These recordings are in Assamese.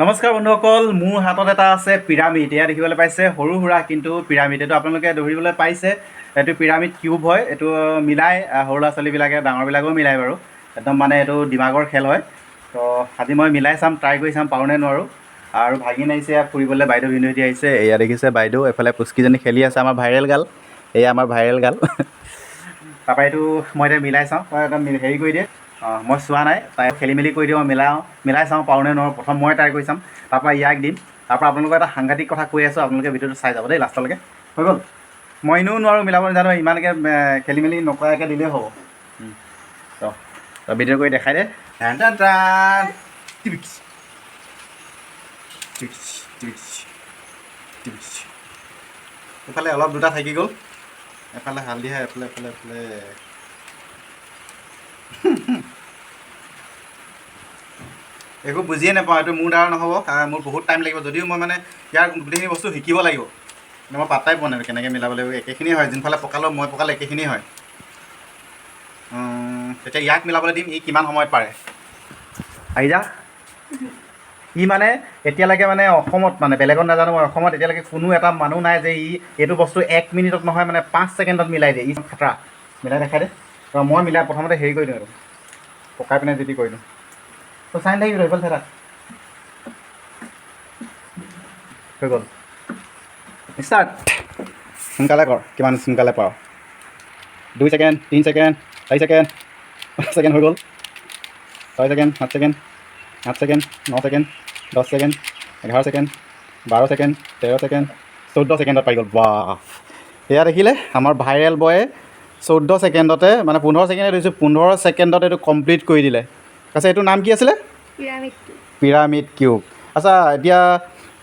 নমস্কাৰ বন্ধুসকল, মোৰ হাতত এটা আছে পিৰামিড। এয়া দেখিবলৈ পাইছে সৰু সুৰা কিন্তু পিৰামিড। এইটো আপোনালোকে ধৰিবলৈ পাইছে, এইটো পিৰামিড কিউব হয়। এইটো মিলাই সৰু ল'ৰা ছোৱালীবিলাকে ডাঙৰবিলাকেও মিলাই বাৰু। একদম মানে এইটো দিমাগৰ খেল হয়। তো আজি মই মিলাই চাম, ট্ৰাই কৰি চাম পাৰোঁ নে নোৱাৰোঁ। আৰু ভাগিন আহিছে ফুৰিবলৈ, বাইদেউ ভিনদেউহঁতি আহিছে। এয়া দেখিছে বাইদেউ, এফালে পুচকিজনী খেলি আছে, আমাৰ ভাইৰেল গাল। এয়া আমাৰ ভাইৰেল গাল। তাৰপৰা এইটো মই এতিয়া মিলাই চাওঁ, তই একদম হেৰি কৰি দিয়ে। মই চোৱা নাই, তাই খেলি মেলি কৰি দিওঁ, মিলাই চাওঁ পাৰোঁ নে নোৱাৰোঁ। প্ৰথম মই ট্ৰাই কৰি চাম, তাৰপৰা ইয়াক দিম। তাৰপৰা আপোনালোকৰ এটা সাংঘাতিক কথা কৈ আছোঁ, আপোনালোকে ভিডিঅ'টো চাই যাব দেই লাষ্টলৈকে। হৈ গ'ল? মই এনেও নোৱাৰোঁ মিলাব নাজানো, ইমানকৈ খেলি মেলি নকৰাকৈ দিলেই হ'ব। তই ভিডিঅ' কৰি দেখাই দে। টান টান টান। টিপিক্স টিপিক্স টিপিক্স টিপিক্স। এইফালে অলপ দুটা থাকি গ'ল, এফালে হালধিহে, এফালে এফালে এফালে একো বুজিয়ে নাপাওঁ। এইটো মোৰ দ্বাৰা নহ'ব, মোৰ বহুত টাইম লাগিব। যদিও মই মানে ইয়াৰ গোটেইখিনি বস্তু শিকিব লাগিব, কিন্তু মই পাত্তাই পোৱা নাই কেনেকৈ মিলাব লাগিব। একেখিনিয়ে হয়, যোনফালে পকালেও মই পকালে একেখিনিয়ে হয়। তেতিয়া ইয়াক মিলাবলৈ দিম, ই কিমান সময়ত পাৰে। আহি যা। ই মানে এতিয়ালৈকে মানে অসমত, মানে বেলেগত নাজানো, মই অসমত এতিয়ালৈকে কোনো এটা মানুহ নাই যে এইটো বস্তু 1 মিনিটত নহয়, মানে 5 ছেকেণ্ডত মিলাই দিয়ে। ই খাতৰা। মিলাই দেখাই দে। মই মিলাই প্ৰথমতে হেৰি কৰি দিওঁ, এইটো পকাই পিনে যি কৰি দিওঁ। তই চাই থাকিবি, এইফালে থাক। হৈ গ'ল, ষ্টাৰ্ট। সোনকালে কৰ, কিমান সোনকালে পাৰ। 2 ছেকেণ্ড, 3 ছেকেণ্ড, 4 ছেকেণ্ড, 5 ছেকেণ্ড হৈ গ'ল। 6 second, 7 second, 8 second, 9 second, 10 second, 11 second, 12 second, 13 second, 14 ছেকেণ্ডত পাই গ'ল। বাহ! এয়া দেখিলে আমাৰ ভাইৰেল বয়ে 14 ছেকেণ্ডতে, মানে 15 ছেকেণ্ডে ধৰিছোঁ, 15 ছেকেণ্ডত এইটো কমপ্লিট কৰি দিলে। আচ্ছা, এইটোৰ নাম কি আছিলে? Pyramid cube. আচ্ছা, এতিয়া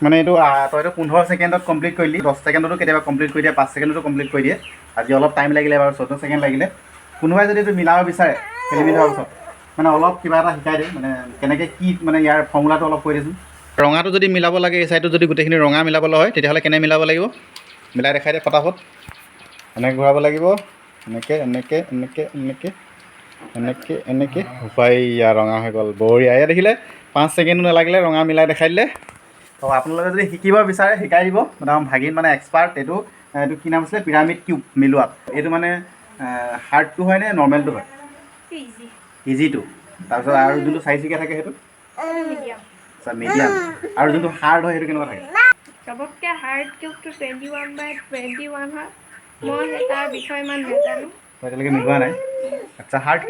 মানে এইটো তইতো 15 ছেকেণ্ডত কমপ্লিট কৰিলি, 10 ছেকেণ্ডতো কেতিয়াবা কমপ্লিট কৰি দিয়ে, 5 ছেকেণ্ডতো কমপ্লিট কৰি দিয়ে। আজি অলপ টাইম লাগিলে বাৰু, 14 ছেকেণ্ড লাগিলে। কোনোবাই যদি এইটো মিলাব বিচাৰে, খেলি মেলি হোৱাৰ পিছত মানে অলপ কিবা এটা শিকাই দিম, মানে কেনেকৈ কি মানে ইয়াৰ ফৰ্মুলাটো অলপ কৈ দেচোন। ৰঙাটো যদি মিলাব লাগে, এই চাইডটো যদি গোটেইখিনি ৰঙা মিলাবলৈ হয়, তেতিয়াহ'লে কেনে মিলাব লাগিব? মিলাই দেখাই দে ফটাফট। এনেকৈ ঘূৰাব লাগিব, এনেকৈ এনেকৈ এনেকৈ এনেকৈ এনেকৈ এনেকৈ উপায়া ৰঙা হৈ গ'ল। বঢ়িয়া। এয়া দেখিলে 5 ছেকেণ্ডো নালাগিলে, ৰঙা মিলাই দেখাই দিলে। তো আপোনালোকে যদি শিকিব বিচাৰে শিকাই দিব, মানে আমাৰ ভাগিন মানে এক্সপাৰ্ট। এইটো কি নাম আছিলে? পিৰামিড কিউব মিলোৱাত। এইটো মানে হাৰ্ডটো হয় নে নৰ্মেলটো হয়? ইজিটো। তাৰপিছত আৰু যোনটো চাৰিচুকীয়া থাকে সেইটো আচ্ছা, মিডিয়াম। আৰু যোনটো হাৰ্ড হয় সেইটো কেনেকুৱা থাকে? চবতকৈ হাৰ্ড কিউবটো 21/21 হয়। মই তাৰ বিষয়ে ইমান নাজানো, এতিয়ালৈকে মিলোৱা নাই। আচ্ছা, হাৰ্ড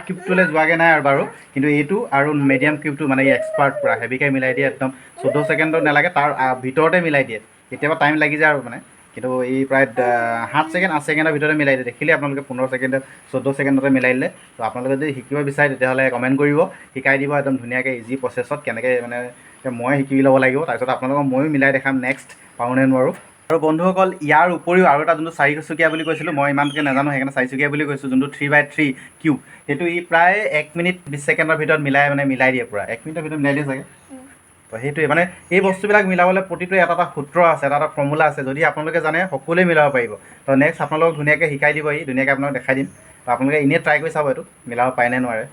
কিউবটোলৈ যোৱাগৈ নাই আৰু বাৰু। কিন্তু এইটো আৰু মিডিয়াম কিউবটো মানে এই এক্সপাৰ্ট, পূৰা হেভিকৈ মিলাই দিয়ে, একদম 14 ছেকেণ্ডত নালাগে, তাৰ ভিতৰতে মিলাই দিয়ে। কেতিয়াবা টাইম লাগি যায় আৰু মানে, কিন্তু এই প্ৰায় 7 ছেকেণ্ড 8 ছেকেণ্ডৰ ভিতৰতে মিলাই দিয়ে। দেখিলে আপোনালোকে 15 ছেকেণ্ডত 14 ছেকেণ্ডতে মিলাই দিলে। তো আপোনালোকে যদি শিকিব বিচাৰে তেতিয়াহ'লে কমেণ্ট কৰিব, শিকাই দিব একদম ধুনীয়াকৈ ইজি প্ৰচেছত কেনেকৈ। মানে মই শিকি ল'ব লাগিব, তাৰপিছত আপোনালোকক ময়ো মিলাই দেখাম নেক্সট, পাৰোঁ নে নোৱাৰোঁ। আৰু বন্ধুসকল, ইয়াৰ উপৰিও আৰু এটা যোনটো চাৰিচুকীয়া বুলি কৈছিলোঁ, মই ইমানকৈ নাজানো সেইকাৰণে চাৰিচুকীয়া বুলি কৈছোঁ। যোনটো 3x3 কিউব, সেইটো ই প্ৰায় 1 মিনিট 20 ছেকেণ্ডৰ ভিতৰত মিলাই দিয়ে পূৰা। 1 মিনিটৰ ভিতৰত মিলাই দিয়ে চাগে। তো সেইটোৱে মানে এই বস্তুবিলাক মিলাবলৈ প্ৰতিটো এটা এটা সূত্ৰ আছে, এটা এটা ফৰ্মুলা আছে। যদি আপোনালোকে জানে সকলোৱে মিলাব পাৰিব। তো নেক্সট আপোনালোকক ধুনীয়াকৈ শিকাই দিব, ধুনীয়াকৈ আপোনালোকক দেখাই দিম। তো আপোনালোকে এনেই ট্ৰাই কৰি চাব, এইটো মিলাব পাৰে নে নোৱাৰে।